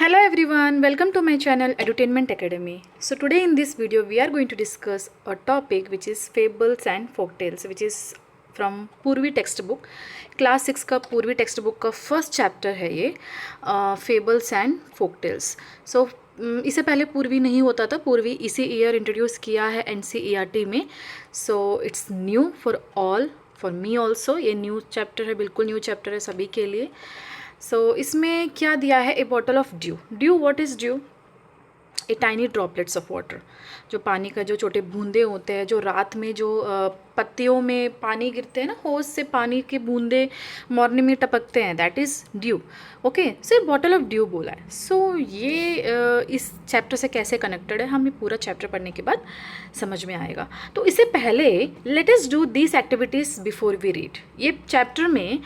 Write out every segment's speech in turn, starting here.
Hello everyone, welcome to my channel Edutainment Academy. So today in this video we are going to discuss a topic which is fables and folktales, which is from पूर्वी text book class 6 का पूर्वी text book का first chapter है ये fables and फोकटेल्स. सो इससे पहले पूर्वी नहीं होता था. पूर्वी इसी ईयर इंट्रोड्यूस किया है NCERT में. So it's new for all, for me also. ये न्यू चैप्टर है, बिल्कुल न्यू चैप्टर है सभी के लिए. सो इसमें क्या दिया है? A bottle of dew. Dew, what is dew? A tiny droplets of water. जो पानी का जो छोटे बूंदे होते हैं, जो रात में जो पत्तियों में पानी गिरते हैं ना, होज से पानी के बूंदे मॉर्निंग में टपकते हैं, that is due. Okay, so A bottle of due बोला है. सो ये इस चैप्टर से कैसे कनेक्टेड है, हमें पूरा चैप्टर पढ़ने के बाद समझ में आएगा. तो इससे पहले let us do this activities before we read. ये चैप्टर में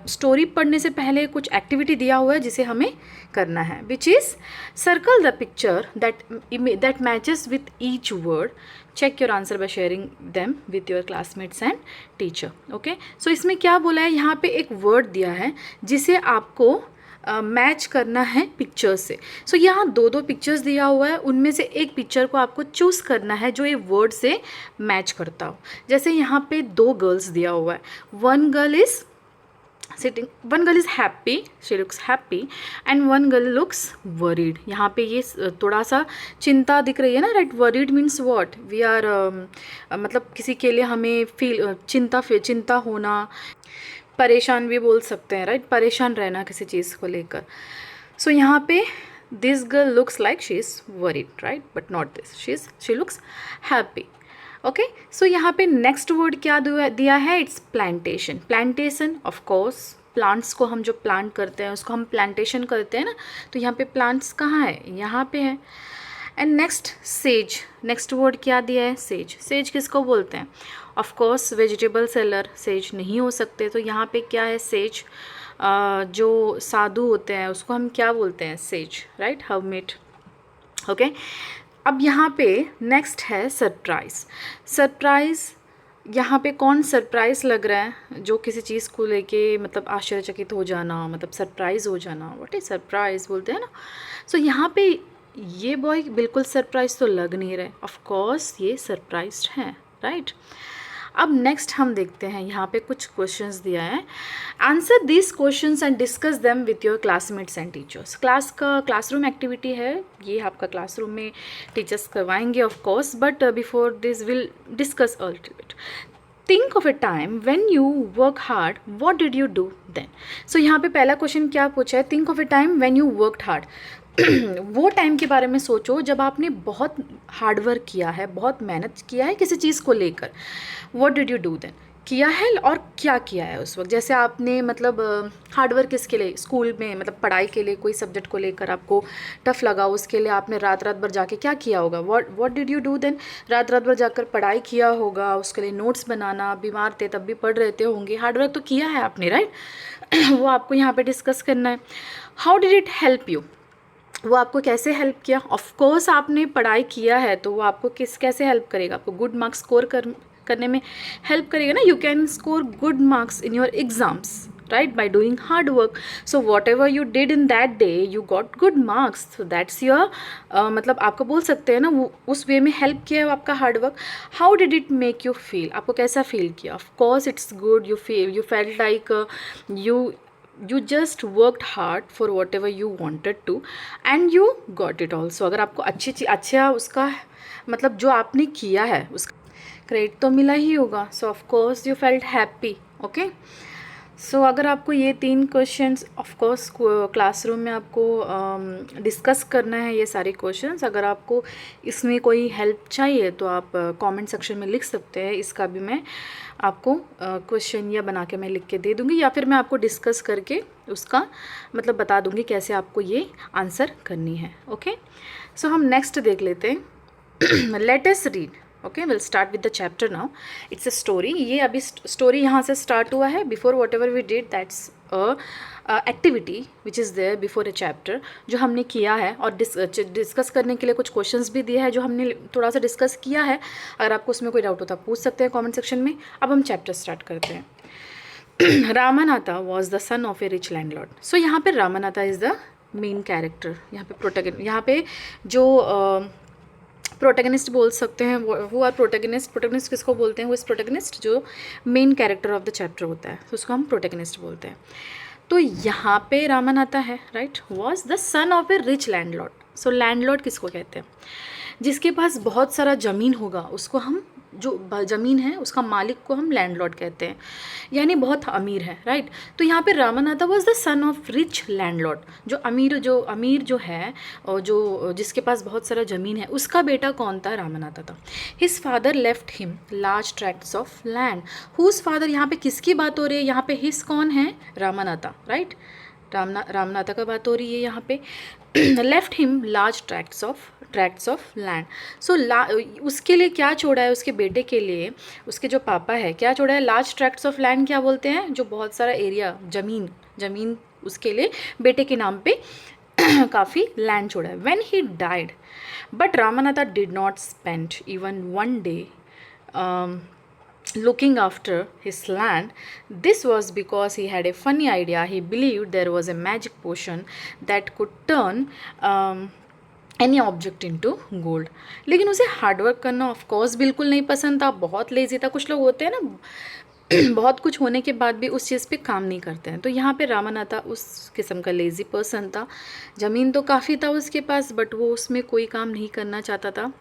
स्टोरी पढ़ने से पहले कुछ एक्टिविटी दिया हुआ है जिसे हमें करना है, which is circle the picture that matches with each word. Check your answer by sharing them with your classmates and teacher. Okay, so इसमें क्या बोला है? यहाँ पे एक वर्ड दिया है जिसे आपको मैच करना है पिक्चर से. सो यहाँ दो पिक्चर्स दिया हुआ है, उनमें से एक पिक्चर को आपको चूज़ करना है जो ये वर्ड से मैच करता हो. जैसे यहाँ पे दो गर्ल्स दिया हुआ है. One girl is sitting, one girl is happy, she looks happy, and one girl looks worried. यहाँ पे ये थोड़ा सा चिंता दिख रही है ना, right? worried means what? we are मतलब किसी के लिए हमें चिंता होना, परेशान भी बोल सकते हैं, राइट? परेशान रहना किसी चीज़ को लेकर. सो यहाँ पे this girl looks like she is worried, right? but not this, she looks happy. Okay, so यहाँ पे नेक्स्ट वर्ड क्या दिया है? It's plantation. Plantation, of course plants को हम जो प्लांट करते हैं उसको हम प्लांटेशन करते हैं ना. तो यहाँ पे प्लांट्स कहाँ है? यहाँ पे है. And next says. Next word क्या दिया है? सेज. सेज किसको बोलते हैं? Of course vegetable seller says नहीं हो सकते. तो यहाँ पे क्या है? सेज. जो साधु होते हैं उसको हम क्या बोलते हैं? Says, right? हर्मिट. ओके, अब यहाँ पे नेक्स्ट है सरप्राइज़. सरप्राइज़, यहाँ पे कौन सरप्राइज़ लग रहा है? जो किसी चीज़ को लेके मतलब आश्चर्यचकित हो जाना, मतलब सरप्राइज़ हो जाना, व्हाट इज सरप्राइज़ बोलते हैं ना. सो यहाँ पे ये बॉय बिल्कुल सरप्राइज़ तो लग नहीं रहे. ऑफ कोर्स ये सरप्राइज्ड हैं, राइट? अब नेक्स्ट हम देखते हैं, यहाँ पे कुछ क्वेश्चंस दिया है. Answer this questions and discuss them with your classmates and teachers. Classroom activity है ये, आपका क्लासरूम में टीचर्स करवाएंगे of course, but before this will discuss a little bit. Think of a time when you work hard, what did you do then. So यहाँ पे पहला question क्या पूछा है? Think of a time when you worked hard. वो time के बारे में सोचो जब आपने बहुत हार्डवर्क किया है, बहुत मेहनत किया है किसी चीज़ को लेकर. What did you do then, किया है और क्या किया है उस वक्त. जैसे आपने मतलब हार्डवर्क किसके लिए? स्कूल में मतलब पढ़ाई के लिए, कोई सब्जेक्ट को लेकर आपको टफ लगा, उसके लिए आपने रात भर जाके क्या किया होगा? What did you do then. रात भर जाकर पढ़ाई किया होगा, उसके लिए नोट्स बनाना, बीमार थे तब भी पढ़ रहे थे होंगे, हार्डवर्क तो किया है आपने, राइट? वो आपको यहाँ पे डिस्कस करना है. How did it help you, वो आपको कैसे हेल्प किया? ऑफ कोर्स आपने पढ़ाई किया है तो वो आपको कैसे हेल्प करेगा? आपको गुड मार्क्स स्कोर करने में हेल्प करेगा ना. You can score good marks in your exams, right, by doing hard work. So what ever you did in that day you got good marks. So that's your मतलब आपको बोल सकते हैं ना, वो उस वे में हेल्प किया है आपका hard work. How did it make you feel, आपको कैसा फील किया? Of course it's good. You felt like you just worked hard for whatever you wanted to and you got it also. अगर आपको अच्छा उसका मतलब जो आपने किया है उसका क्रेडिट तो मिला ही होगा. So of course you felt happy. Okay, so अगर आपको ये 3 क्वेश्चंस ऑफ कोर्स क्लासरूम में आपको डिस्कस करना है ये सारे क्वेश्चंस. अगर आपको इसमें कोई हेल्प चाहिए तो आप कमेंट सेक्शन में लिख सकते हैं. इसका भी मैं आपको क्वेश्चन या बना के मैं लिख के दे दूँगी, या फिर मैं आपको डिस्कस करके उसका मतलब बता दूँगी कैसे आपको ये आंसर करनी है. ओके, सो हम नेक्स्ट देख लेते हैं. Let us read. Okay, will start with the chapter now. It's a story. ये अभी स्टोरी यहाँ से स्टार्ट हुआ है. Before whatever we did, that's activity which is there before a chapter, जो हमने किया है. और डिस्कस करने के लिए कुछ क्वेश्चंस भी दिए हैं जो हमने थोड़ा सा डिस्कस किया है. अगर आपको उसमें कोई डाउट होता पूछ सकते हैं कमेंट सेक्शन में. अब हम चैप्टर स्टार्ट करते हैं. Ramanatha was the son of a rich landlord. So यहाँ पे Ramanatha is the main character, यहाँ पे जो प्रोटैगनिस्ट बोल सकते हैं वो आर प्रोटैगनिस्ट। प्रोटैगनिस्ट किसको बोलते हैं? वो इस प्रोटैगनिस्ट जो main character of the chapter होता है, तो उसको हम प्रोटैगनिस्ट बोलते हैं। तो यहाँ पे रामन आता है, right, was the son of a rich landlord. So landlord किसको कहते हैं? जिसके पास बहुत सारा ज़मीन होगा उसको हम, जो ज़मीन है उसका मालिक को हम लैंडलॉर्ड कहते हैं, यानी बहुत अमीर है, राइट। तो यहाँ पे Ramanatha was the son of rich landlord. जो अमीर जो है और जो जिसके पास बहुत सारा ज़मीन है, उसका बेटा कौन था? रामनाथा था। His father left him large tracts of land. Whose father, यहाँ पे किसकी बात हो रही है? यहाँ पे हिज कौन है? रामनाथा, राइट। रामनाथा का बात हो रही है यहाँ पे। Left him large tracts of land. So उसके लिए क्या छोड़ा है? उसके बेटे के लिए उसके जो पापा है क्या छोड़ा है? लार्ज ट्रैक्ट्स ऑफ लैंड क्या बोलते हैं? जो बहुत सारा एरिया, ज़मीन उसके लिए बेटे के नाम पे काफ़ी लैंड छोड़ा है। When he died, but Ramanatha did not spend even one day looking after his land. This was because he had a funny idea. He believed there was a magic potion that could turn any object into gold. लेकिन उसे hard work करना of course बिल्कुल नहीं पसंद था, बहुत lazy था। कुछ लोग होते हैं ना बहुत कुछ होने के बाद भी उस चीज़ पे काम नहीं करते हैं, तो यहाँ पे रामनाथा उस किस्म का लेज़ी पर्सन था। ज़मीन तो काफ़ी था उसके पास, बट वो उसमें कोई काम नहीं करना चाहता था।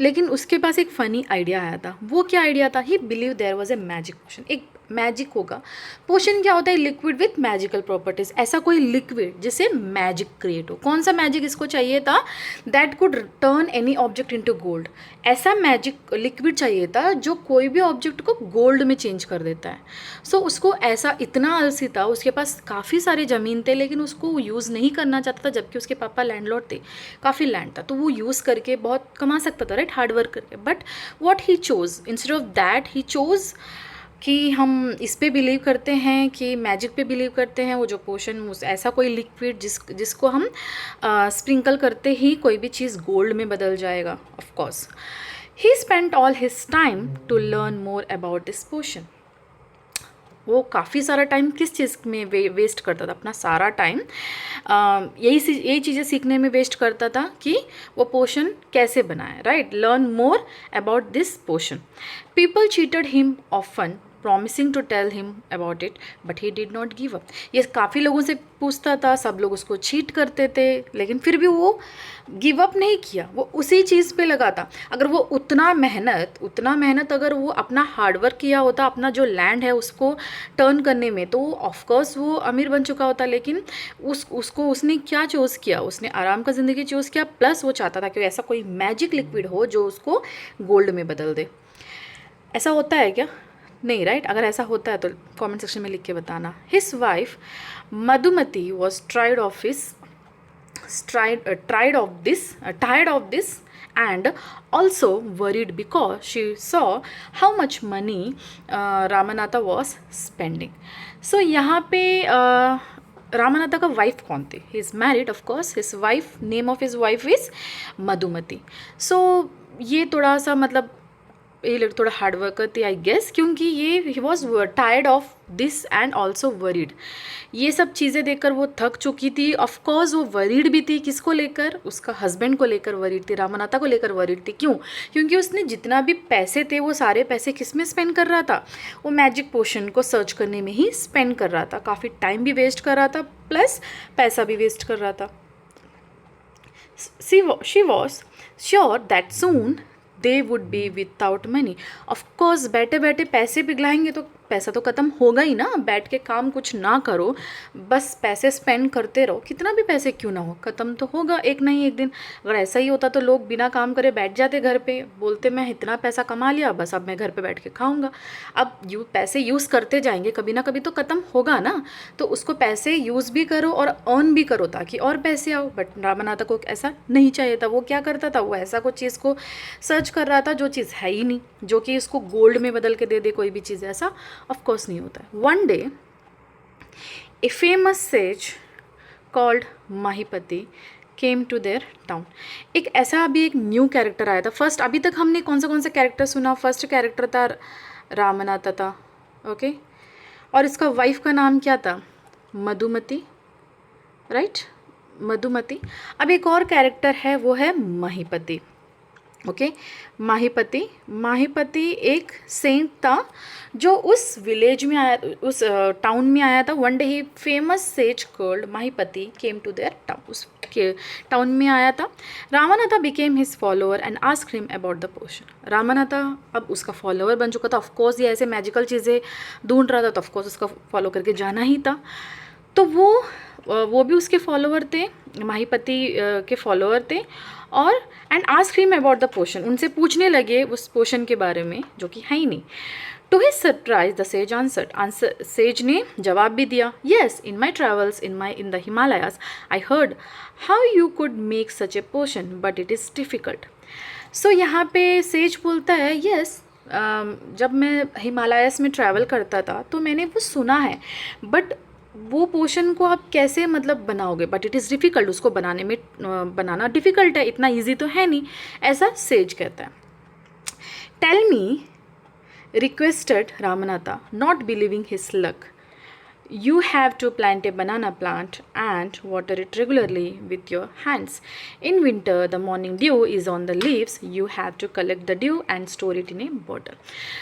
लेकिन उसके पास एक फ़नी आइडिया आया था। वो क्या आइडिया था? He believe there was a magic potion. एक मैजिक होगा। पोशन क्या होता है? Liquid with magical properties. ऐसा कोई लिक्विड जिससे मैजिक क्रिएट हो। कौन सा मैजिक इसको चाहिए था? That could turn any object into gold. ऐसा मैजिक लिक्विड चाहिए था जो कोई भी ऑब्जेक्ट को गोल्ड में चेंज कर देता है। सो उसको ऐसा, इतना आलसी था, उसके पास काफ़ी सारे ज़मीन थे लेकिन उसको यूज़ नहीं करना चाहता था, जबकि उसके पापा लैंडलॉर्ड थे, काफ़ी लैंड था, तो वो यूज़ करके बहुत कमा सकता था, राइट, हार्ड वर्क करके। But what he chose, instead of that he chose कि हम इस पे बिलीव करते हैं, कि मैजिक पे बिलीव करते हैं, वो जो पोशन, ऐसा कोई लिक्विड जिसको हम स्प्रिंकल करते ही कोई भी चीज़ गोल्ड में बदल जाएगा। Of course he spent all his time to learn more about this potion. वो काफ़ी सारा टाइम किस चीज़ में वेस्ट करता था? अपना सारा टाइम यही चीज़ें सीखने में वेस्ट करता था कि वो पोशन कैसे बनाए, right. Learn more about this potion. People cheated him often promising to tell him about it, but he did not give up. ये काफ़ी लोगों से पूछता था, सब लोग उसको चीट करते थे, लेकिन फिर भी वो गिव अप नहीं किया, वो उसी चीज़ पे लगा था। अगर वो उतना मेहनत अगर वो अपना हार्डवर्क किया होता, अपना जो लैंड है उसको टर्न करने में, तो ऑफकोर्स वो अमीर बन चुका होता। लेकिन उसने क्या चूज़ किया? उसने आराम का ज़िंदगी चूज़ किया, प्लस वो चाहता था कि ऐसा कोई मैजिक लिक्विड हो जो उसको गोल्ड में बदल दे। ऐसा होता है क्या? नहीं, राइट। अगर ऐसा होता है तो कमेंट सेक्शन में लिख के बताना। His wife Madhumati was tired of this and also worried because she saw how much money Ramanatha was spending. So यहाँ पे रामनाथा का वाइफ कौन थे? He is married, of course. His wife, name of his wife is Madhumati. So ये थोड़ा सा मतलब ये लोग थोड़ा हार्ड वर्कर थी, आई गेस, क्योंकि ये he was tired of this and also worried. ये सब चीज़ें देखकर वो थक चुकी थी। ऑफकोर्स वो वरीड भी थी। किसको लेकर? उसका हस्बैंड को लेकर वरीड थी, रामनाथा को लेकर वरीड थी। क्यों? क्योंकि उसने जितना भी पैसे थे वो सारे पैसे किस में स्पेंड कर रहा था? वो मैजिक पोशन को सर्च करने में ही स्पेंड कर रहा था। काफ़ी टाइम भी वेस्ट कर रहा था, प्लस पैसा भी वेस्ट कर रहा था। She was sure that soon they would be without money. Of course बैठे बैठे पैसे पिघलाएंगे तो पैसा तो ख़त्म होगा ही ना। बैठ के काम कुछ ना करो, बस पैसे स्पेंड करते रहो, कितना भी पैसे क्यों ना हो, ख़त्म तो होगा एक नहीं एक दिन। अगर ऐसा ही होता तो लोग बिना काम करे बैठ जाते घर पे, बोलते मैं इतना पैसा कमा लिया, बस अब मैं घर पे बैठ के खाऊंगा। अब पैसे यूज़ करते जाएंगे, कभी ना कभी तो ख़त्म होगा ना। तो उसको पैसे यूज़ भी करो और अर्न भी करो ताकि और पैसे आओ। बट रामनाथा को ऐसा नहीं चाहिए था। वो क्या करता था? वो ऐसा कुछ चीज़ को सर्च कर रहा था जो चीज़ है ही नहीं, जो कि इसको गोल्ड में बदल के दे दे कोई भी चीज़। ऐसा ऑफ कोर्स नहीं होता है। One day a famous sage called Mahipati came to their town. एक ऐसा अभी एक न्यू कैरेक्टर आया था। फर्स्ट, अभी तक हमने कौन सा कैरेक्टर सुना? फर्स्ट कैरेक्टर था रामनाथा था, ओके। और इसका वाइफ का नाम क्या था? मधुमती, राइट, मधुमती। अब एक और कैरेक्टर है, वो है माहीपति। ओके, माहीपति। माहीपति एक सेंट था जो उस विलेज में आया, उस टाउन में आया था। One day he famous sage called Mahipati came to their town, उस के टाउन में आया था। Ramanatha became his follower and asked him about the potion. Ramanatha अब उसका फॉलोअर बन चुका था। ऑफकोर्स ये ऐसे मैजिकल चीज़ें ढूंढ रहा था, तो ऑफकोर्स उसका फॉलो करके जाना ही था। तो वो भी उसके फॉलोअर थे, माहीपति के फॉलोअर थे। और and asked him about the potion, उनसे पूछने लगे उस पोशन के बारे में जो कि है ही नहीं। To his surprise the sage answer, sage ने जवाब भी दिया, yes, in my travels in the Himalayas I heard how you could make such a potion but it is difficult. So यहाँ पे सेज बोलता है, येस, जब मैं हिमालयास में ट्रैवल करता था तो मैंने वो सुना है, बट वो पोशन को आप कैसे मतलब बनाओगे, बट इट इज़ डिफ़िकल्ट, उसको बनाने में बनाना डिफ़िकल्ट है, इतना ईजी तो है नहीं, ऐसा सेज कहता है। Tell me, requested Ramanatha, not believing his luck, you have to plant a banana plant and water it regularly with your hands. In winter, the morning dew is on the leaves. You have to collect the dew and store it in a bottle.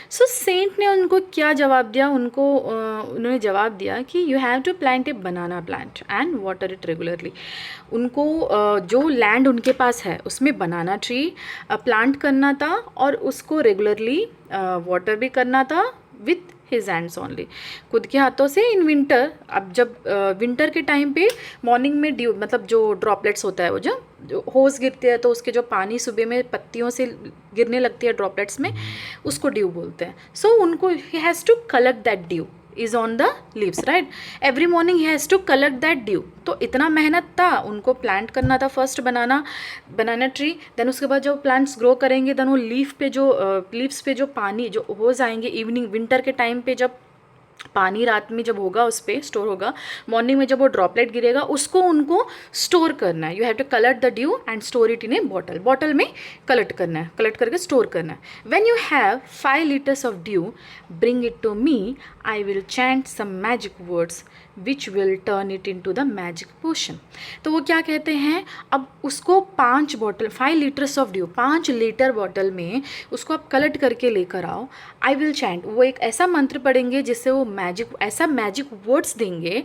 So saint ने उनको क्या जवाब दिया, उन्होंने जवाब दिया कि you have to plant a banana plant and water it regularly. उनको जो लैंड उनके पास है उसमें बनाना ट्री प्लांट करना था और उसको रेगुलरली वाटर भी करना था विथ हिज हैंड्स ओनली, खुद के हाथों से। इन विंटर, अब जब विंटर के टाइम पे मॉर्निंग में ड्यू मतलब जो ड्रॉपलेट्स होता है, वो जो होस गिरते हैं तो उसके जो पानी सुबह में पत्तियों से गिरने लगती है ड्रॉपलेट्स में, उसको ड्यू बोलते हैं। सो उनको he has to collect that dew is on the leaves, right, every morning he has to collect that dew. तो इतना मेहनत था, उनको प्लांट करना था फर्स्ट बनाना ट्री, देन उसके बाद जब प्लांट्स ग्रो करेंगे देन वो लीव्स पे जो पानी जो हो जाएंगे इवनिंग विंटर के टाइम पे, जब पानी रात में जब होगा उस पर स्टोर होगा, मॉर्निंग में जब वो ड्रॉपलेट गिरेगा उसको उनको स्टोर करना है। You have to collect the dew and store it in a bottle, bottle में कलेक्ट करना है, कलेक्ट करके स्टोर करना है। When you have 5 liters of dew bring it to me, I will chant some magic words which will turn it into the magic potion. तो वो क्या कहते हैं, अब उसको 5 liters of dew, 5 litre bottle में उसको आप कलेक्ट करके लेकर आओ। आई विल चैंट, वो एक ऐसा मंत्र पढ़ेंगे जिससे वो ऐसा मैजिक वर्ड्स देंगे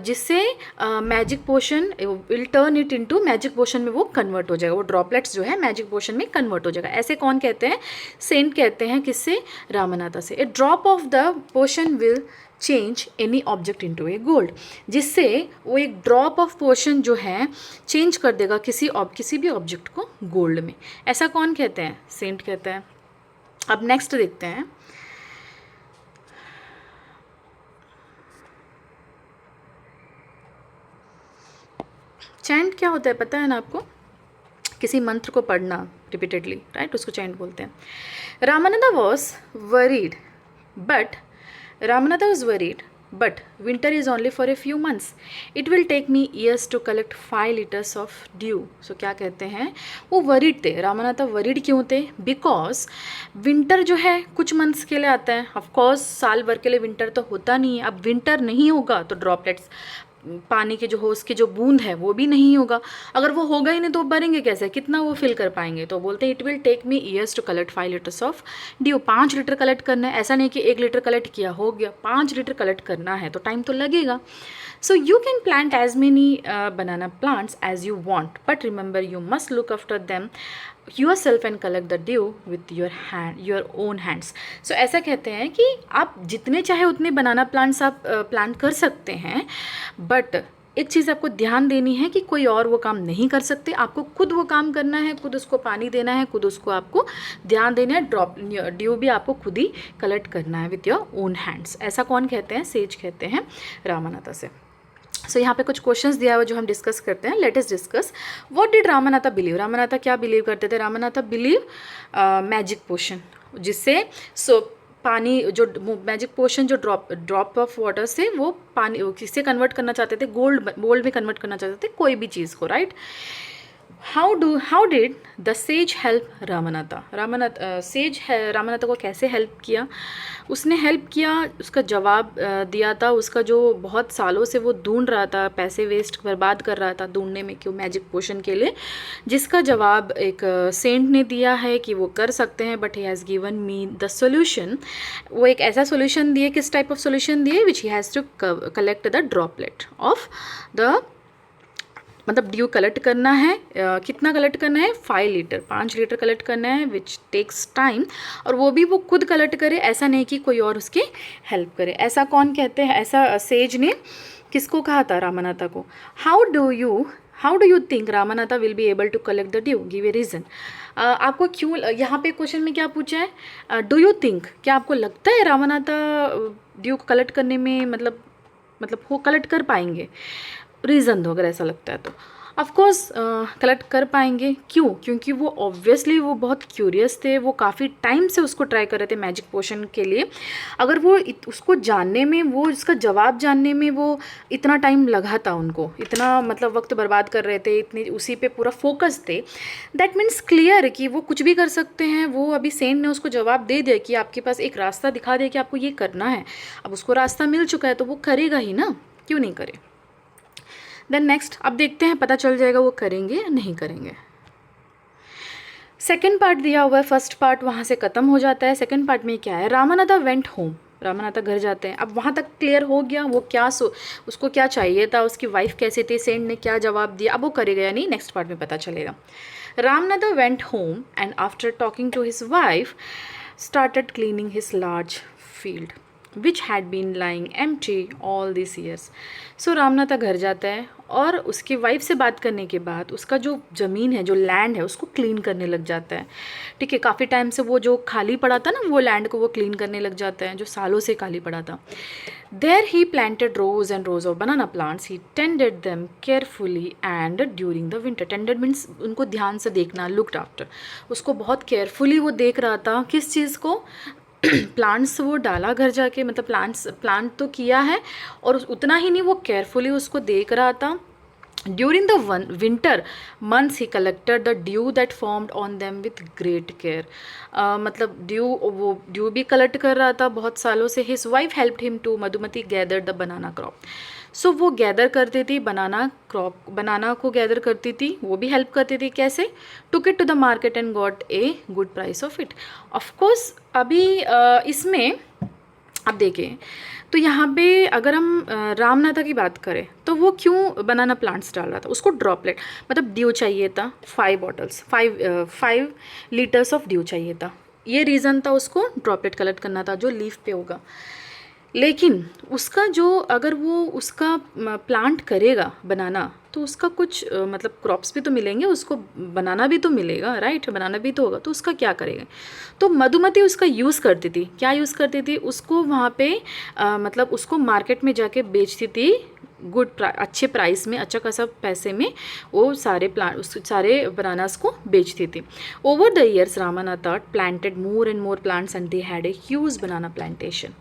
जिससे magic potion will turn it into magic potion में वो कन्वर्ट हो जाएगा, वो ड्रॉपलेट्स जो है मैजिक पोशन में कन्वर्ट हो जाएगा। ऐसे कौन कहते हैं, सेंट कहते हैं, किससे, रामनाथा से। A drop of the potion will change any object into a gold, जिससे वो एक ड्रॉप ऑफ पोशन जो है चेंज कर देगा किसी भी ऑब्जेक्ट को गोल्ड में। ऐसा कौन कहते हैं, सेंट कहते हैं। अब नेक्स्ट देखते हैं, चैंट क्या होता है पता है ना आपको, किसी मंत्र को पढ़ना रिपीटेडली, राइट, उसको चैंट बोलते हैं। Ramanatha was worried but winter is only for a few months. It will take me years to collect 5 liters of dew. So क्या कहते हैं, वो वरीड थे, रामानाथा वरीड क्यों थे, बिकॉज विंटर जो है कुछ मंथ्स के लिए आता है, ऑफकोर्स साल भर के लिए विंटर तो होता नहीं है। अब विंटर नहीं होगा तो ड्रॉपलेट्स, पानी के जो होस की जो बूंद है वो भी नहीं होगा, अगर वो होगा ही नहीं तो भरेंगे कैसे, कितना वो फिल कर पाएंगे। तो बोलते हैं it will take me years to collect 5 liters of dew, 5 litre collect करना है, ऐसा नहीं कि 1 लीटर कलेक्ट किया हो गया, 5 लीटर कलेक्ट करना है तो टाइम तो लगेगा। So you can plant as many banana plants as you want, but remember you must look after them yourself and collect the dew with your own hands. So ऐसा कहते हैं कि आप जितने चाहे उतने बनाना प्लांट्स आप प्लांट कर सकते हैं, बट एक चीज़ आपको ध्यान देनी है कि कोई और वो काम नहीं कर सकते, आपको खुद वो काम करना है, खुद उसको पानी देना है, खुद उसको आपको ध्यान देना है, ड्यू भी आपको खुद ही कलेक्ट करना है विथ योर ओन हैंड्स। ऐसा कौन कहते हैं, सेज कहते हैं रामानाथा से। सो यहाँ पे कुछ क्वेश्चंस दिया हुआ जो हम डिस्कस करते हैं, let us discuss. What did Ramanatha believe, Ramanatha क्या बिलीव करते थे, रामानाथा बिलीव मैजिक पोशन, जिससे पानी जो मैजिक पोशन जो ड्रॉप ऑफ वाटर से वो पानी किससे कन्वर्ट करना चाहते थे, गोल्ड में कन्वर्ट करना चाहते थे कोई भी चीज़ को, right. How did the sage help Ramanatha? Sage Ramanatha को कैसे हेल्प किया? उसने हेल्प किया, उसका जवाब दिया था। उसका जो बहुत सालों से वो ढूंढ रहा था, पैसे वेस्ट बर्बाद कर रहा था ढूंढने में क्यों मैजिक पोशन के लिए, जिसका जवाब एक सेंट ने दिया है कि वो कर सकते हैं, but he has given me the solution. वो एक ऐसा सोल्यूशन दिए, किस टाइप ऑफ सोल्यूशन दिए, which he has to collect the droplet of the, मतलब ड्यू कलेक्ट करना है। कितना कलेक्ट करना है? 5 लीटर, 5 लीटर कलेक्ट करना है, विच टेक्स टाइम। और वो भी वो खुद कलेक्ट करे, ऐसा नहीं कि कोई और उसकी हेल्प करे। ऐसा कौन कहते हैं? ऐसा सेज ने किसको कहा था? रामानाथा को। How do you think Ramanatha will be able to collect the dew? Give a reason. आपको क्यों, यहाँ पे क्वेश्चन में क्या पूछा है? डू यू थिंक, क्या आपको लगता है रामानाथा ड्यू को कलेक्ट करने में मतलब वो कलेक्ट कर पाएंगे? रीज़न दो अगर ऐसा लगता है तो। ऑफकोर्स कलेक्ट कर पाएंगे। क्यों? क्योंकि वो ऑब्वियसली वो बहुत क्यूरियस थे, वो काफ़ी टाइम से उसको ट्राई कर रहे थे मैजिक पोशन के लिए। अगर वो उसको जानने में, वो इसका जवाब जानने में वो इतना टाइम लगा था, उनको इतना मतलब वक्त बर्बाद कर रहे थे, इतनी उसी पे पूरा फोकस थे, दैट मीन्स क्लियर कि वो कुछ भी कर सकते हैं। वो अभी सेंट ने उसको जवाब दे दिया कि आपके पास एक रास्ता दिखा दे कि आपको ये करना है। अब उसको रास्ता मिल चुका है तो वो करेगा ही ना, क्यों नहीं करे। देन नेक्स्ट अब देखते हैं, पता चल जाएगा वो करेंगे या नहीं करेंगे। सेकेंड पार्ट दिया हुआ है, फर्स्ट पार्ट वहाँ से ख़त्म हो जाता है। सेकेंड पार्ट में क्या है? रामानाथा वेंट होम, रामानाथा घर जाते हैं। अब वहाँ तक क्लियर हो गया वो क्या उसको क्या चाहिए था, उसकी वाइफ कैसे थी, सेंट ने क्या जवाब दिया। अब वो करेगा या नहीं, नेक्स्ट पार्ट में पता चलेगा। Ramanatha went home and after talking to his wife started cleaning his large field which had been lying empty all these years. So Ramanatha घर जाता है और उसकी वाइफ से बात करने के बाद उसका जो ज़मीन है, जो लैंड है, उसको क्लीन करने लग जाता है। ठीक है, काफ़ी टाइम से वो जो खाली पड़ा था ना, वो लैंड को वो क्लीन करने लग जाता है, जो सालों से खाली पड़ा था। There he planted rows and rows of banana plants. He tended them carefully and during the winter. Tended means उनको ध्यान से देखना, looked after. उसको बहुत केयरफुली वो देख रहा था, किस चीज़ को? प्लांट्स वो डाला घर जाके, मतलब प्लांट तो किया है, और उतना ही नहीं, वो केयरफुली उसको देख रहा था। During the winter months he collected the dew that formed on them with great care. मतलब ड्यू भी कलेक्ट कर रहा था बहुत सालों से। His wife helped him to, Madhumati gather the banana crop. So वो गैदर करती थी बनाना को गैदर करती थी, वो भी हेल्प करती थी। कैसे? Took it to the market and got a good price of it. Of course अभी इसमें अब देखें तो यहाँ पे अगर हम रामनाथा की बात करें तो वो क्यों बनाना प्लांट्स डाल रहा था? उसको ड्रॉपलेट मतलब ड्यू चाहिए था, 5 लीटर्स ऑफ ड्यू चाहिए था। ये रीज़न था, उसको ड्रॉपलेट कलेक्ट करना था जो लीफ पे होगा। लेकिन उसका जो, अगर वो उसका प्लांट करेगा बनाना, तो उसका कुछ मतलब क्रॉप्स भी तो मिलेंगे, उसको बनाना भी तो मिलेगा, राइट? बनाना भी तो होगा, तो उसका क्या करेगा? तो मधुमती उसका यूज़ करती थी। क्या यूज़ करती थी? उसको वहाँ पे मतलब उसको मार्केट में जाके बेचती थी अच्छे प्राइस में, अच्छा खासा पैसे में वो सारे बनानास को बेचती थी। Over the years Ramanatha planted more and more plants and they had a huge banana plantation.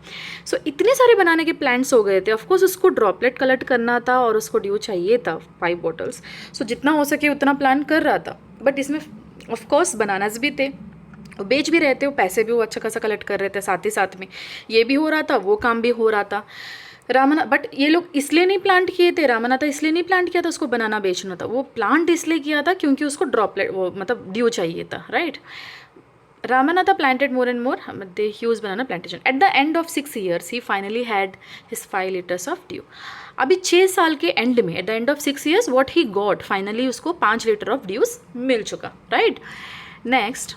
So इतने सारे बनाने के प्लांट्स हो गए थे। ऑफकोर्स उसको ड्रॉपलेट कलेक्ट करना था और उसको ड्यू चाहिए था 5 बॉटल्स। सो जितना हो सके उतना प्लान कर रहा था, बट इसमें ऑफकोर्स बनानास भी थे, वो बेच भी रहे थे, वो पैसे भी वो अच्छा खासा कलेक्ट कर रहे थे, साथ ही साथ में ये भी हो रहा था, वो काम भी हो रहा था। बट ये लोग इसलिए नहीं प्लांट किए थे, रामानाथा इसलिए नहीं प्लांट किया था उसको बनाना बेचना था, वो प्लांट इसलिए किया था क्योंकि उसको ड्रॉपलेट वो मतलब ड्यू चाहिए था, right? Ramanatha planted more and more the huge banana plantation. At the end of 6 years, he finally had his 5 liters of dew. अभी 6 साल के एंड में, at the end of 6 years, what he got, finally उसको 5 litre of dues मिल चुका, right? Next,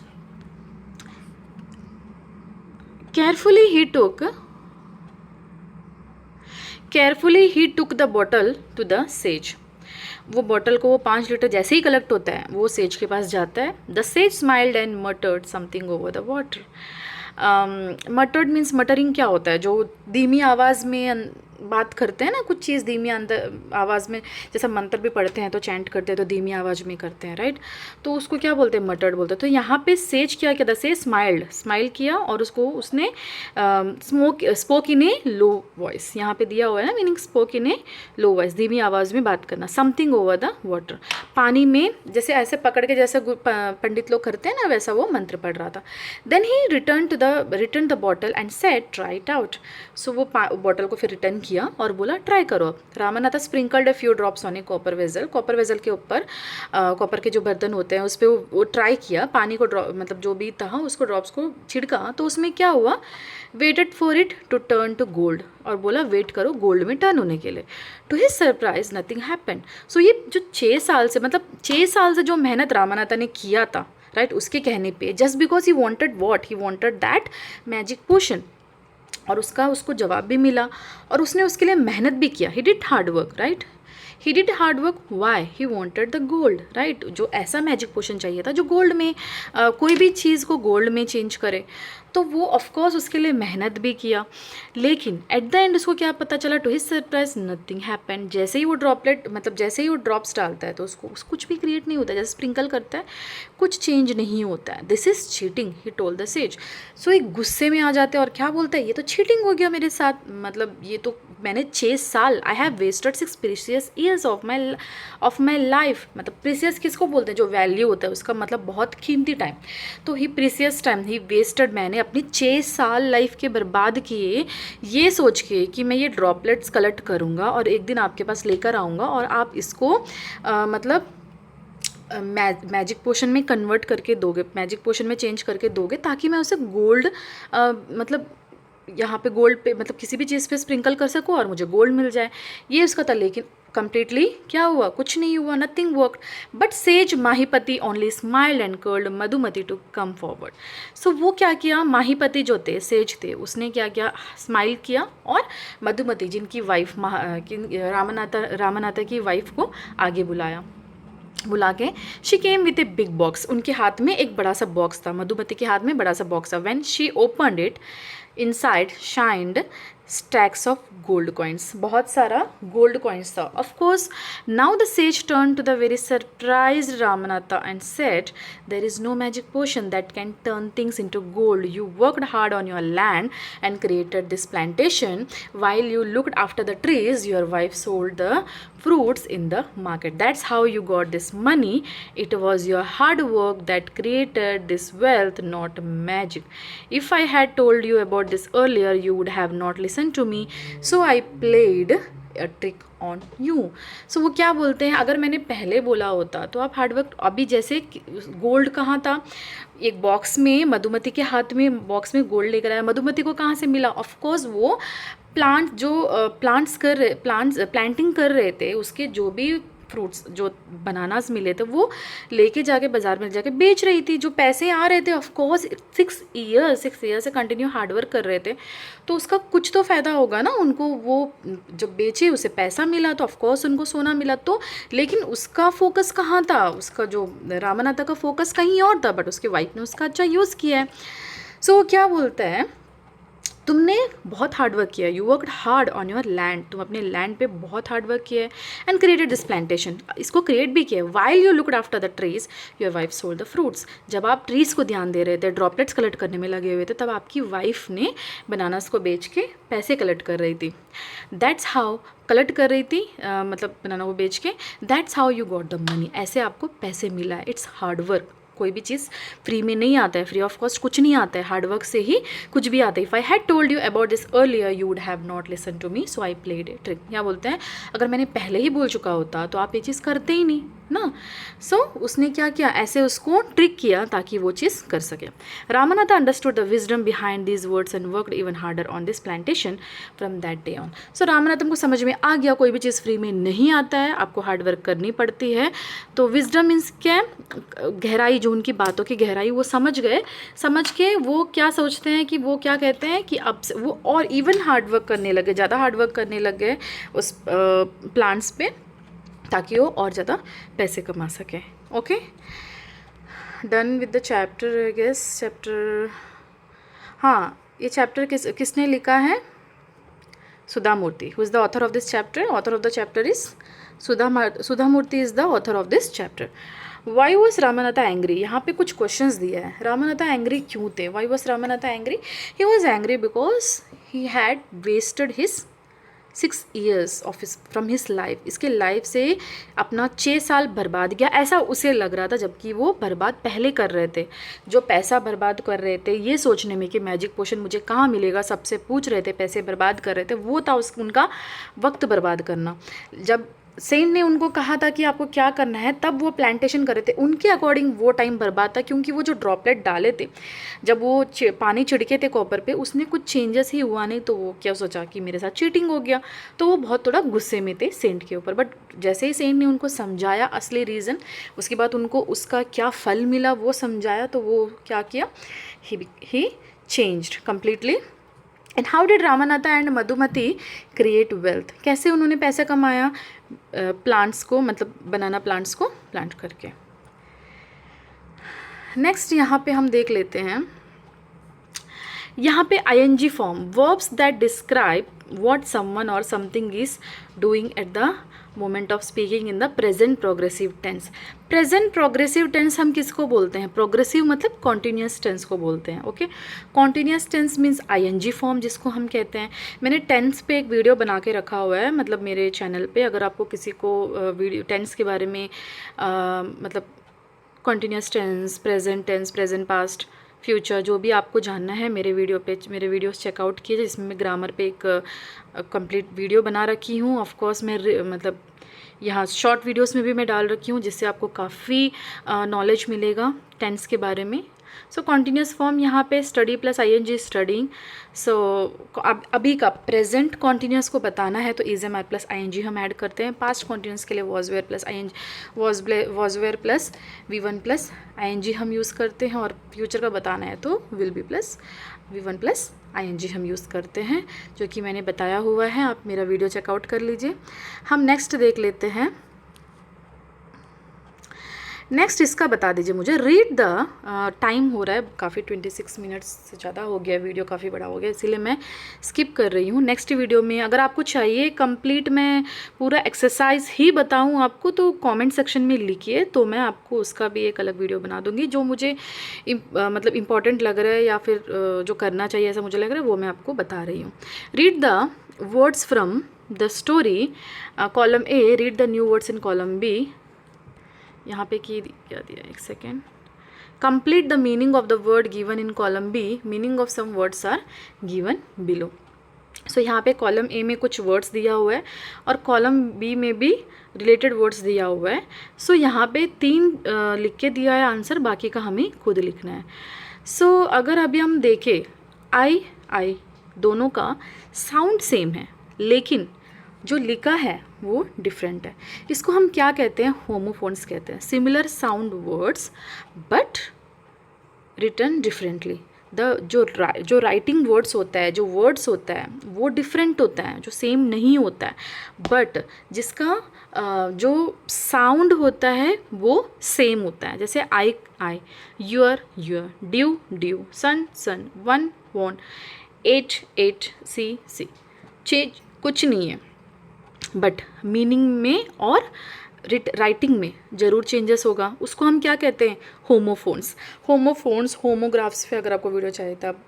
carefully he took the bottle to the sage. वो bottle को, वो 5 litre जैसे ही कलेक्ट होता है वो सेज के पास जाता है। The sage smiled and मटर्ड something over the water. मटर्ड means, muttering क्या होता है? जो धीमी आवाज़ में बात करते हैं ना, कुछ चीज़ धीमी अंदर आवाज़ में, जैसा मंत्र भी पढ़ते हैं तो चैंट करते हैं तो धीमी आवाज़ में करते हैं, राइट। तो उसको क्या बोलते हैं, मटर्ड बोलते हैं। तो यहाँ पे सेज क्या किया था, सेज स्माइल किया और उसको उसने spoke in A low voice, यहाँ पे दिया हुआ है ना meaning, spoke in A low voice, धीमी आवाज़ में बात करना। समथिंग ओवर द वाटर, पानी में जैसे ऐसे पकड़ के जैसे पंडित लोग करते हैं ना, वैसा वो मंत्र पढ़ रहा था। Then he return the bottle and said try it out. So वो बॉटल को फिर रिटर्न किया और बोला ट्राई करो। Ramanatha sprinkled a few drops on a copper vessel के ऊपर कॉपर के जो बर्तन होते हैं उस पर वो ट्राई किया, पानी को मतलब जो भी था उसको ड्रॉप्स को छिड़का, तो उसमें क्या हुआ, waited for it to turn to gold, और बोला वेट करो गोल्ड में टर्न होने के लिए। To his surprise nothing happened. So ये जो 6 साल से, मतलब 6 साल से जो मेहनत रामानाथा ने किया था, राइट, उसके कहने पे, just because he wanted what, he wanted that magic potion, और उसको जवाब भी मिला और उसने उसके लिए मेहनत भी किया। He did hard work, right, he did hard work. Why, he wanted the gold, right, जो ऐसा मैजिक पोशन चाहिए था जो गोल्ड में कोई भी चीज़ को गोल्ड में चेंज करे, तो वो ऑफकोर्स उसके लिए मेहनत भी किया। लेकिन एट द एंड उसको क्या पता चला, to his surprise nothing happened. जैसे ही वो जैसे ही वो ड्रॉप्स डालता है तो उसको कुछ भी क्रिएट नहीं होता, जैसे स्प्रिंकल करता है कुछ चेंज नहीं होता है। This is cheating, he told the sage. So एक गुस्से में आ जाते हैं और क्या बोलता है, ये तो चीटिंग हो गया मेरे साथ, मतलब ये तो मैंने 6 साल, I have wasted 6 precious years of my life. मतलब प्रीशियस किसको बोलते हैं, जो वैल्यू होता है उसका मतलब बहुत कीमती टाइम। तो ही प्रीशियस टाइम ही वेस्टेड, मैंने अपनी 6 साल लाइफ के बर्बाद किए ये सोच के कि मैं ये ड्रॉपलेट्स कलेक्ट करूँगा और एक दिन आपके पास लेकर आऊँगा और आप इसको मतलब मैजिक पोशन में कन्वर्ट करके दोगे, मैजिक पोशन में चेंज करके दोगे, ताकि मैं उसे गोल्ड मतलब यहाँ पे गोल्ड पे, मतलब किसी भी चीज़ पे स्प्रिंकल कर सकूँ और मुझे गोल्ड मिल जाए, ये उसका था। लेकिन कंप्लीटली क्या हुआ, कुछ नहीं हुआ, nothing worked. But sage Mahipati only smiled and called Madhumati to come forward. So वो क्या किया, माहीपति जो थे, सेज थे, उसने क्या किया, स्माइल किया और मधुमती जिनकी वाइफ रामानाथा की वाइफ को आगे बुला के she came with a big box. उनके हाथ में एक बड़ा सा बॉक्स था, मधुमती के हाथ में बड़ा सा बॉक्स था। When she opened it, inside shined stacks of gold coins, बहुत सारा गोल्ड कॉइन्स था। Of course now the sage turn to the very surprised Ramnatha and said, there is no magic potion that can turn things into gold. You worked hard on your land and created this plantation. While you looked after the trees, your wife sold the fruits in the market. That's how you got this money. It was your hard work that created this wealth, not magic. If I had told you about this earlier, you would have not listened to me. So I played a trick on you. So वो क्या बोलते हैं, अगर मैंने पहले बोला होता तो आप हार्डवर्क, अभी जैसे गोल्ड कहाँ था, एक बॉक्स में, मधुमती के हाथ में बॉक्स में गोल्ड लेकर आया, मधुमती को कहाँ से मिला, ऑफकोर्स वो प्लांटिंग कर रहे थे, उसके जो भी फ्रूट्स, जो बनानास मिले थे, वो लेके जाके बाज़ार में जाके बेच रही थी, जो पैसे आ रहे थे। ऑफकोर्स 6 ईयर्स से कंटिन्यू हार्डवर्क कर रहे थे, तो उसका कुछ तो फ़ायदा होगा ना उनको, वो जब बेचे उसे पैसा मिला तो ऑफकोर्स उनको सोना मिला। तो लेकिन उसका फोकस कहाँ था, उसका जो रामानाथा का फोकस कहीं और था, बट उसके वाइफ ने उसका अच्छा यूज़ किया है। सो वो क्या बोलता है, तुमने बहुत हार्डवर्क किया, you worked hard on your land, तुम अपने लैंड पे बहुत हार्डवर्क किया है, एंड क्रिएटेड दिस प्लांटेशन, इसको क्रिएट भी किया है। While you looked after the trees, your wife sold the fruits, जब आप ट्रीज़ को ध्यान दे रहे थे, ड्रॉपलेट्स कलेक्ट करने में लगे हुए थे, तब आपकी वाइफ ने बनानास को बेच के पैसे कलेक्ट कर रही थी। दैट्स हाउ, कलेक्ट कर रही थी मतलब बनाना को बेच के, that's how you got the money, ऐसे आपको पैसे मिला है। इट्स हार्ड वर्क, कोई भी चीज़ फ्री में नहीं आता है, फ्री ऑफ कॉस्ट कुछ नहीं आता है, हार्डवर्क से ही कुछ भी आता है। If I had told you about this earlier, you would have not listen to me, so I played a trick. क्या बोलते हैं, अगर मैंने पहले ही बोल चुका होता तो आप ये चीज़ करते ही नहीं ना। सो उसने क्या किया, ऐसे उसको ट्रिक किया ताकि वो चीज़ कर सके। Ramanatha understood the wisdom behind these words and worked even harder on this plantation from that day on. So Ramanathan को समझ में आ गया, कोई भी चीज़ फ्री में नहीं आता है, आपको हार्डवर्क करनी पड़ती है। तो विजडम मीन्स क्या, गहराई, जो उनकी बातों की गहराई वो समझ गए, समझ के वो क्या सोचते हैं कि वो क्या कहते हैं कि अब वो और इवन हार्डवर्क करने लगे, ज़्यादा हार्डवर्क करने लग गए उस प्लांट्स पे, ताकि वो और ज़्यादा पैसे कमा सकें। Okay, done with the chapter, I guess chapter, हाँ ये चैप्टर किसने लिखा है, Sudha Murthy. Who is the author of this chapter? Author of the chapter is Sudha Murthy is the author of this chapter. Why was Ramanatha angry? यहाँ पे कुछ questions दिया है. Ramanatha angry क्यों थे? Why was Ramanatha angry? He was angry because he had wasted his 6 years of his from his life. इसके life से अपना 6 साल बर्बाद किया, ऐसा उसे लग रहा था, जबकि वो बर्बाद पहले कर रहे थे. जो पैसा बर्बाद कर रहे थे ये सोचने में कि मैजिक पोशन मुझे कहाँ मिलेगा, सबसे पूछ रहे थे, पैसे बर्बाद कर रहे थे, वो था उनका वक्त बर्बाद करना. जब सेंट ने उनको कहा था कि आपको क्या करना है, तब वो प्लांटेशन कर रहे थे. उनके अकॉर्डिंग वो टाइम बर्बाद था, क्योंकि वो जो ड्रॉपलेट डाले थे, जब वो पानी छिड़के थे कॉपर पे, उसमें कुछ चेंजेस ही हुआ नहीं. तो वो क्या सोचा कि मेरे साथ चीटिंग हो गया. तो वो बहुत थोड़ा गुस्से में थे सेंट के ऊपर. बट जैसे ही सेंट ने उनको समझाया असली रीज़न, उसके बाद उनको उसका क्या फल मिला वो समझाया, तो वो क्या किया, he changed completely. And how did Ramanatha and Madhumati create wealth? कैसे उन्होंने पैसा कमाया? प्लांट्स को, मतलब बनाना प्लांट्स को प्लांट करके. नेक्स्ट यहाँ पे हम देख लेते हैं, यहाँ पे ING form, verbs that describe what someone or something is doing at the moment of speaking in the present progressive tense. Present progressive tense हम किसको बोलते हैं? प्रोग्रेसिव मतलब कॉन्टीन्यूस टेंस को बोलते हैं. Okay, continuous tense means ING form जिसको हम कहते हैं. मैंने टेंस पे एक वीडियो बना के रखा हुआ है, मतलब मेरे चैनल पे. अगर आपको किसी को वीडियो टेंस के बारे में मतलब continuous tense, present tense, present past, future, जो भी आपको जानना है, मेरे वीडियोस चेकआउट कीजिए, जिसमें मैं ग्रामर पे एक कंप्लीट वीडियो बना रखी हूँ. ऑफ कोर्स मैं मतलब यहाँ शॉर्ट वीडियोस में भी मैं डाल रखी हूँ, जिससे आपको काफ़ी नॉलेज मिलेगा टेंस के बारे में. सो कॉन्टीन्यूस फॉर्म यहाँ पे study plus ING studying. So अभी का प्रेजेंट कॉन्टीन्यूस को बताना है तो is am are plus ING हम ऐड करते हैं. पास्ट कॉन्टीन्यूस के लिए was were plus ING, was were plus V1 plus ING हम यूज़ करते हैं. और फ्यूचर का बताना है तो will be plus V1 plus ING हम यूज़ करते हैं, जो कि मैंने बताया हुआ है. आप मेरा वीडियो चेकआउट कर लीजिए. हम नेक्स्ट देख लेते हैं. नेक्स्ट इसका बता दीजिए मुझे. रीड द, टाइम हो रहा है काफ़ी, 26 मिनट्स से ज़्यादा हो गया, वीडियो काफ़ी बड़ा हो गया, इसीलिए मैं स्किप कर रही हूँ. नेक्स्ट वीडियो में अगर आपको चाहिए कंप्लीट मैं पूरा एक्सरसाइज ही बताऊँ आपको, तो कमेंट सेक्शन में लिखिए, तो मैं आपको उसका भी एक अलग वीडियो बना दूँगी. जो मुझे मतलब इम्पॉर्टेंट लग रहा है या फिर जो करना चाहिए ऐसा मुझे लग रहा है, वो मैं आपको बता रही हूँ. Read the words from the story, column A. Read the new words in column B. यहाँ पे क्या दिया, एक second. Complete the meaning of the word given in column B. Meaning of some words are given below. So यहाँ पे column A में कुछ words दिया हुआ है और कॉलम B में भी रिलेटेड वर्ड्स दिया हुआ है. सो यहाँ पे 3 लिख के दिया है आंसर, बाकी का हमें खुद लिखना है. सो अगर अभी हम देखें, आई दोनों का साउंड सेम है, लेकिन जो लिखा है वो डिफरेंट है. इसको हम क्या कहते हैं? होमोफोन्स कहते हैं. Similar sound words but written differently. जो राइटिंग वर्ड्स होता है, जो वर्ड्स होता है वो डिफरेंट होता है, जो सेम नहीं होता है, बट जिसका जो साउंड होता है वो सेम होता है. जैसे I, your, dew, son, one, eight, see. Change कुछ नहीं है, बट मीनिंग में और राइटिंग में ज़रूर चेंजेस होगा. उसको हम क्या कहते हैं? होमोफोन्स. होमोग्राफ्स पे अगर आपको वीडियो चाहिए तो आप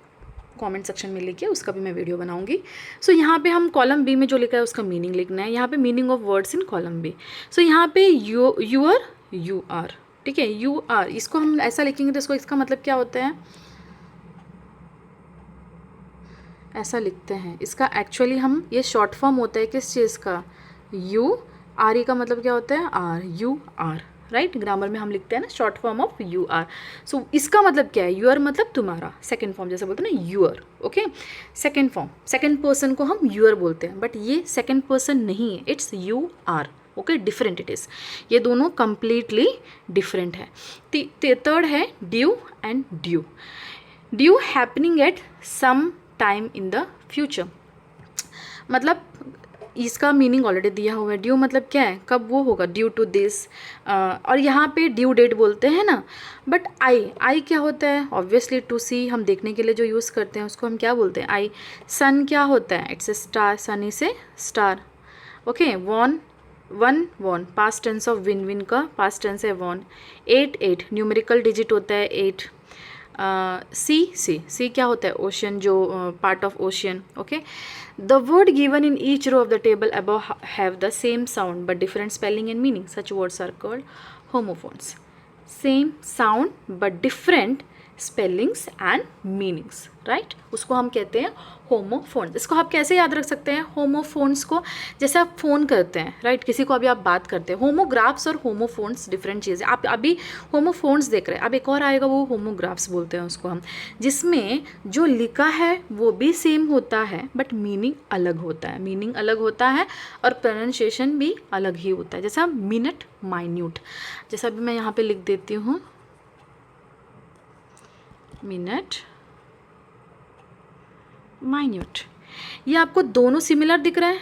कमेंट सेक्शन में लिखिए, उसका भी मैं वीडियो बनाऊंगी. सो यहाँ पे हम कॉलम B में जो लिखा है उसका मीनिंग लिखना है. यहाँ पे meaning of words in column B. सो यहाँ पे यू आर, ठीक है, यू आर, इसको हम ऐसा लिखेंगे तो इसका मतलब क्या होता है? ऐसा लिखते हैं. इसका एक्चुअली हम, ये शॉर्ट फॉर्म होता है किस चीज़ का? You are. ई का मतलब क्या होता है? Are, you are, right. Grammar में हम लिखते हैं ना short form of you are. So इसका मतलब क्या है? यूअर मतलब तुम्हारा. सेकेंड फॉर्म जैसे बोलते हैं ना, your. Okay, second form, second person को हम यूअर बोलते हैं, बट ये सेकेंड पर्सन नहीं है, it's you are. Okay, different it is. ये दोनों कंप्लीटली डिफरेंट है. थर्ड है dew and due happening at some time in the future. मतलब इसका मीनिंग ऑलरेडी दिया हुआ है, ड्यू मतलब क्या है, कब वो होगा, ड्यू टू दिस, और यहाँ पे ड्यू डेट बोलते हैं ना। बट आई क्या होता है, ऑब्वियसली टू सी, हम देखने के लिए जो यूज़ करते हैं उसको हम क्या बोलते हैं, आई। सन क्या होता है, इट्स ए स्टार, सनी से star. Okay, one past tense of win का पास्ट टेंस है वॉन। 8 न्यूमेरिकल डिजिट होता है 8। सी क्या होता है, ओशन, जो part of ocean. Okay, the word given in each row of the table above have the same sound but different spelling and meaning, such words are called homophones. Same sound but different spellings and meanings, right, उसको हम कहते हैं homophones. इसको आप कैसे याद रख सकते हैं होमोफोन्स को, जैसे आप फ़ोन करते हैं, राइट, किसी को अभी आप बात करते हैं। होमोग्राफ्स और होमोफोन्स डिफरेंट चीज़ें। आप अभी होमोफोन्स देख रहे हैं, अब एक और आएगा वो होमोग्राफ्स बोलते हैं उसको हम, जिसमें जो लिखा है वो भी सेम होता है बट मीनिंग अलग होता है, मीनिंग अलग होता है और प्रोनाउंसिएशन भी अलग ही होता है। जैसा मिनट, माइन्यूट, जैसा अभी मैं यहाँ पे लिख देती हूँ मिनट, माइन्यूट, ये आपको दोनों सिमिलर दिख रहा है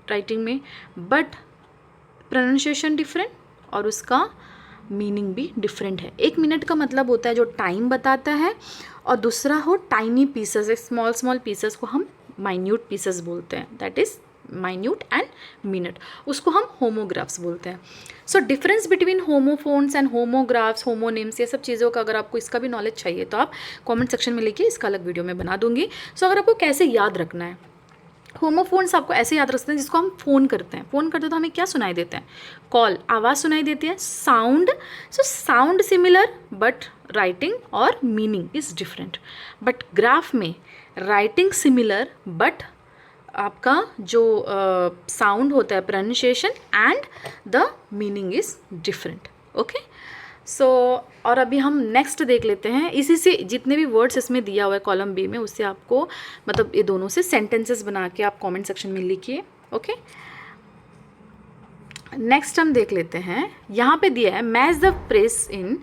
राइटिंग में, बट प्रोनाउंसिएशन डिफरेंट और उसका मीनिंग भी डिफरेंट है। एक मिनट का मतलब होता है जो टाइम बताता है, और दूसरा हो टाइनी पीसेस, स्मॉल पीसेस को हम माइन्यूट पीसेस बोलते हैं, that is minute and minute, उसको हम होमोग्राफ्स बोलते हैं। So difference between homophones and homographs, homonyms, ये सब चीज़ों का अगर आपको इसका भी नॉलेज चाहिए तो आप कमेंट सेक्शन में लिखिए, इसका अलग वीडियो में बना दूंगी। सो अगर आपको कैसे याद रखना है, होमोफोन्स आपको ऐसे याद रखते हैं जिसको हम फ़ोन करते हैं, फ़ोन करते हैं तो हमें क्या सुनाई देता है, कॉल, आवाज़ सुनाई देती है, sound. So sound similar but writing और meaning is different. But graph में राइटिंग सिमिलर बट आपका जो साउंड होता है, pronunciation and the meaning is different. Okay, so और अभी हम नेक्स्ट देख लेते हैं, इसी से जितने भी वर्ड्स इसमें दिया हुआ है कॉलम बी में, उससे आपको मतलब ये दोनों से सेंटेंसेस बना के आप कमेंट सेक्शन में लिखिए। ओके, नेक्स्ट हम देख लेते हैं, यहाँ पे दिया है match the phrase in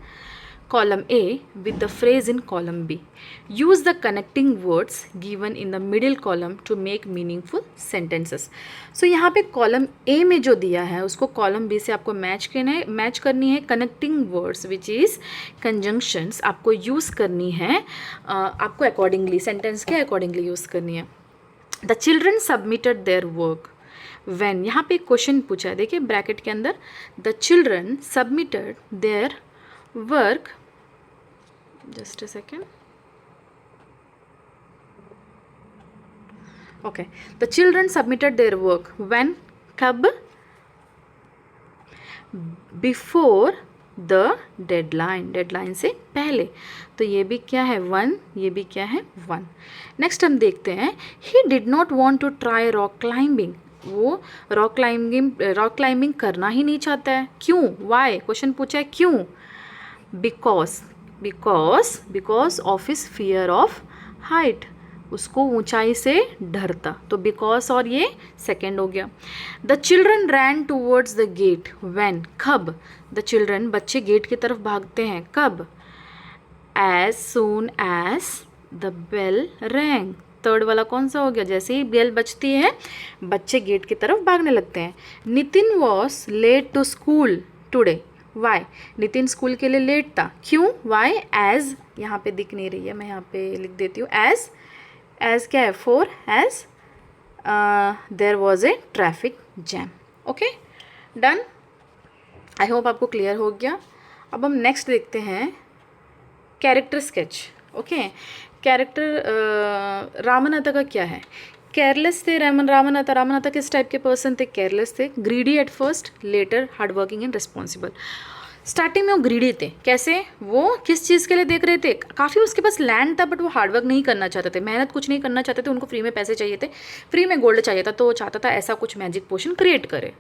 column A with the phrase in column B. Use the connecting words given in the middle column to make meaningful sentences. So यहाँ पे column A में जो दिया है उसको column B से आपको मैच करनी है connecting words which is conjunctions आपको use करनी है, आपको accordingly sentence के accordingly use करनी है। The children submitted their work when, यहाँ पे एक क्वेश्चन पूछा है, देखिए ब्रैकेट के अंदर, the children submitted their work, just a second, okay, the children submitted their work when, कब, before the deadline से पहले, तो ये भी क्या है 1, ये भी क्या है 1। नेक्स्ट हम देखते हैं, he did not want to try rock climbing, वो रॉक क्लाइंबिंग करना ही नहीं चाहता है, क्यों, वाई, क्वेश्चन पूछा है क्यों, because of his fear of height, उसको ऊंचाई से डरता, तो बिकॉज और ये सेकेंड हो गया। The children ran towards the gate when, कब, द चिल्ड्रन, बच्चे गेट की तरफ भागते हैं कब, as soon as the bell rang, third वाला कौन सा हो गया, जैसे ही बेल बजती है बच्चे गेट की तरफ भागने लगते हैं। Nitin was late to school today, why, Nitin school के लिए लेट था, क्यों, वाई, एज, यहाँ पे दिख नहीं रही है, मैं यहाँ पे लिख देती हूँ, एज क्या है, for as there was a traffic jam. Okay, done, I hope आपको क्लियर हो गया। अब हम नेक्स्ट देखते हैं character sketch. Okay, character Ramanatha का क्या है, केयरलेस थे रामनाथा किस टाइप के पर्सन थे, केयरलेस थे, greedy at first, later hard working and responsible. Starting में वो ग्रीडी थे, कैसे, वो किस चीज़ के लिए देख रहे थे, काफ़ी उसके पास लैंड था बट वो हार्डवर्क नहीं करना चाहते थे, मेहनत कुछ नहीं करना चाहते थे, उनको फ्री में पैसे चाहिए थे, फ्री में गोल्ड चाहिए था, तो वो चाहता था ऐसा कुछ मैजिक पोशन क्रिएट करे,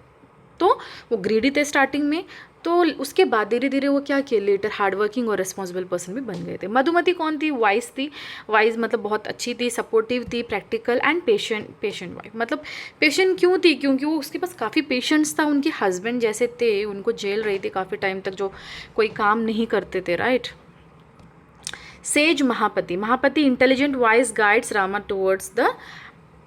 तो वो ग्रीडी थे स्टार्टिंग में। तो उसके बाद धीरे धीरे वो क्या किए, लेटर हार्ड वर्किंग और रिस्पॉन्सिबल पर्सन भी बन गए थे। मधुमती कौन थी, वाइज थी, वाइज मतलब बहुत अच्छी थी, सपोर्टिव थी, प्रैक्टिकल एंड पेशेंट वाइफ, मतलब पेशेंट क्यों थी, क्योंकि वो उसके पास काफ़ी पेशेंस था, उनके हस्बैंड जैसे थे उनको जेल रही थी काफ़ी टाइम तक, जो कोई काम नहीं करते थे, right. Sage Mahapati intelligent wise guides Rama towards the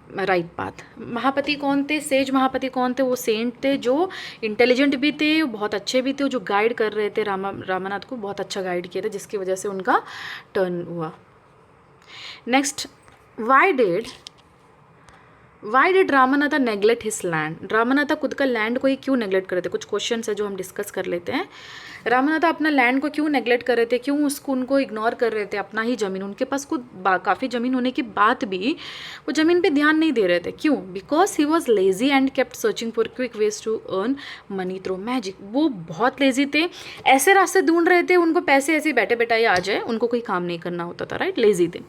right path. Mahapati कौन थे? सेज महापति कौन थे? वो सेंट थे जो इंटेलिजेंट भी थे, बहुत अच्छे भी थे, जो गाइड कर रहे थे रामानाथ को, बहुत अच्छा गाइड किया था, जिसकी वजह से उनका टर्न हुआ। Next, why did Ramanatha neglect his land? Ramanatha खुद का लैंड को ही क्यों नेग्लेक्ट कर रहे थे? कुछ क्वेश्चन है जो हम डिस्कस कर लेते हैं। रामानाथा अपना लैंड को क्यों नेग्लेक्ट कर रहे थे, क्यों उनको इग्नोर कर रहे थे? अपना ही ज़मीन, उनके पास खुद काफ़ी ज़मीन होने के बाद भी वो ज़मीन पे ध्यान नहीं दे रहे थे। क्यों? Because he was lazy and kept searching for quick ways to earn money through magic. वो बहुत लेजी थे, ऐसे रास्ते ढूंढ रहे थे, उनको पैसे ऐसे बैठे बैठाए आ जाए, उनको कोई काम नहीं करना होता था, राइट? लेजी थे।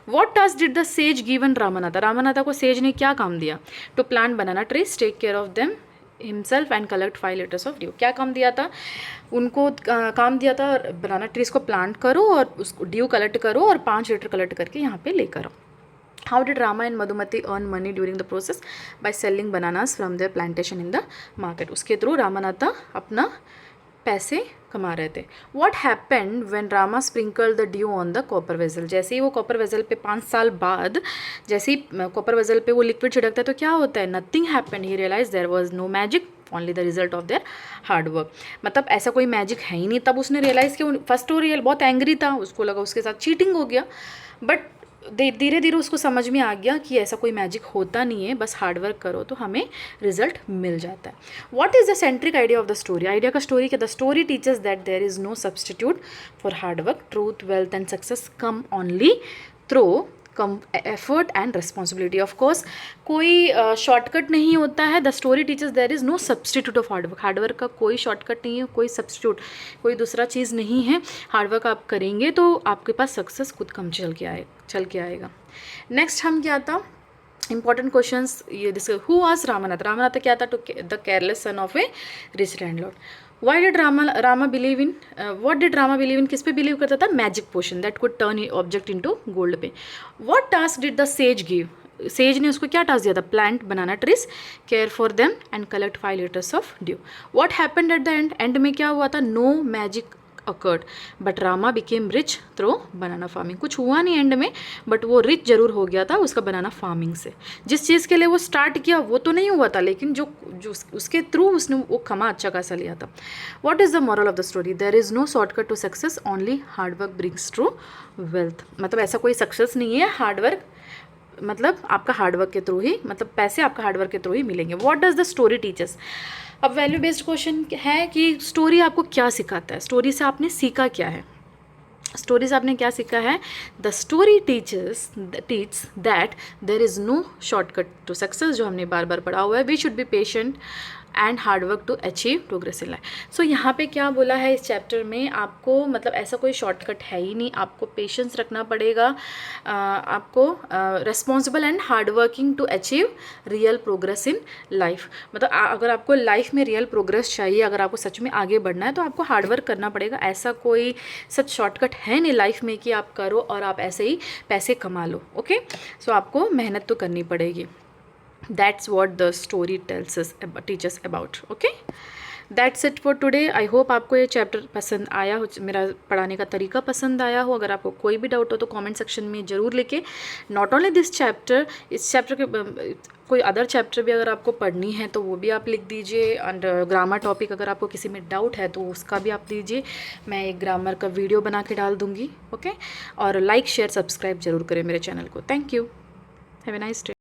What task did the sage given Ramanatha? Ramanatha को सेज ने क्या काम दिया? To plant banana trees, take care of them himself and collect 5 litres of dew. क्या काम दिया था उनको? काम दिया था बनाना ट्रीज को प्लांट करो और उसको ड्यू कलेक्ट करो और 5 लीटर कलेक्ट करके यहाँ पे लेकर आओ। How did Rama and Madhumati earn money during the process? By selling bananas from there plantation in the market. उसके थ्रू रामानाथा अपना पैसे कमा रहे थे। What happened when Rama sprinkle the dew on the copper vessel? जैसे ही वो कॉपर वेजल पे 5 साल बाद जैसे ही कॉपर वेजल पे वो लिक्विड छिड़कता है तो क्या होता है? Nothing happened, he realize there was no magic, only the result of their hard work. मतलब ऐसा कोई मैजिक है ही नहीं। तब उसने रियलाइज़ किया, फर्स्ट तो रियल बहुत एंग्री था, उसको लगा उसके साथ चीटिंग हो गया, बट धीरे धीरे उसको समझ में आ गया कि ऐसा कोई मैजिक होता नहीं है, बस हार्ड वर्क करो तो हमें रिजल्ट मिल जाता है। What is the centric idea of the story? Idea का स्टोरी क्या? The story teachers that there is no substitute for hard work, truth, wealth and success come only through effort and responsibility. Of course कोई shortcut नहीं होता है। The story teaches there is no substitute of hard work. Hard work का कोई shortcut नहीं है, कोई substitute, कोई दूसरा चीज़ नहीं है। हार्डवर्क आप करेंगे तो आपके पास सक्सेस खुद कम चल के आएगा। नेक्स्ट हम क्या था इंपॉर्टेंट क्वेश्चंस ये discuss. Who was Ramnath? Ramnath क्या था? To the careless son of a rich landlord. Why did Rama believe in what did Rama believe in? किस पे बिलीव करता था? Magic potion that could turn object into gold पे। What task did the sage give? Sage ने उसको क्या task दिया था? Plant banana trees, care for them and collect 5 litres of due. What happened at the end? End में क्या हुआ था? No magic occurred but Rama became rich through banana farming। कुछ हुआ नहीं एंड में, बट वो रिच जरूर हो गया था उसका बनाना फार्मिंग से। जिस चीज़ के लिए वो स्टार्ट किया वो तो नहीं हुआ था, लेकिन जो उसके थ्रू उसने वो कमा अच्छा खासा लिया था। What is the moral of the story? There is no shortcut to success, only hard work brings true wealth. मतलब ऐसा कोई सक्सेस नहीं है, हार्डवर्क मतलब आपका हार्डवर्क के थ्रू ही, मतलब पैसे आपका हार्डवर्क के थ्रू ही मिलेंगे। What does the story teachers? अब वैल्यू बेस्ड क्वेश्चन है कि स्टोरी आपको क्या सिखाता है, स्टोरी से आपने सीखा क्या है, स्टोरी से आपने क्या सीखा है? The story teachers that there is no shortcut to success, जो हमने बार बार पढ़ा हुआ है। We should be patient and hard work to achieve progress in life. So यहाँ पे क्या बोला है इस चैप्टर में? आपको मतलब ऐसा कोई शॉर्टकट है ही नहीं, आपको पेशेंस रखना पड़ेगा, आपको responsible and hard working to achieve real progress in life. मतलब अगर आपको लाइफ में रियल प्रोग्रेस चाहिए, अगर आपको सच में आगे बढ़ना है तो आपको हार्ड वर्क करना पड़ेगा। ऐसा कोई सच शॉर्टकट है नहीं लाइफ में कि आप करो और आप ऐसे ही पैसे कमा लो। ओके, सो आपको मेहनत तो करनी पड़ेगी। That's what the story teach us about. Okay, that's it for today. I hope आपको ये चैप्टर पसंद आया हो, मेरा पढ़ाने का तरीका पसंद आया हो। अगर आपको कोई भी डाउट हो तो कमेंट सेक्शन में ज़रूर लिखे। नॉट ओनली दिस चैप्टर, इस चैप्टर के कोई अदर चैप्टर भी अगर आपको पढ़नी है तो वो भी आप लिख दीजिए। एंड ग्रामर टॉपिक अगर आपको किसी में डाउट है तो उसका भी आप दीजिए, मैं एक ग्रामर का वीडियो बना के डाल दूँगी। ओके, और लाइक शेयर सब्सक्राइब जरूर करें मेरे चैनल को। Thank you, have a nice day.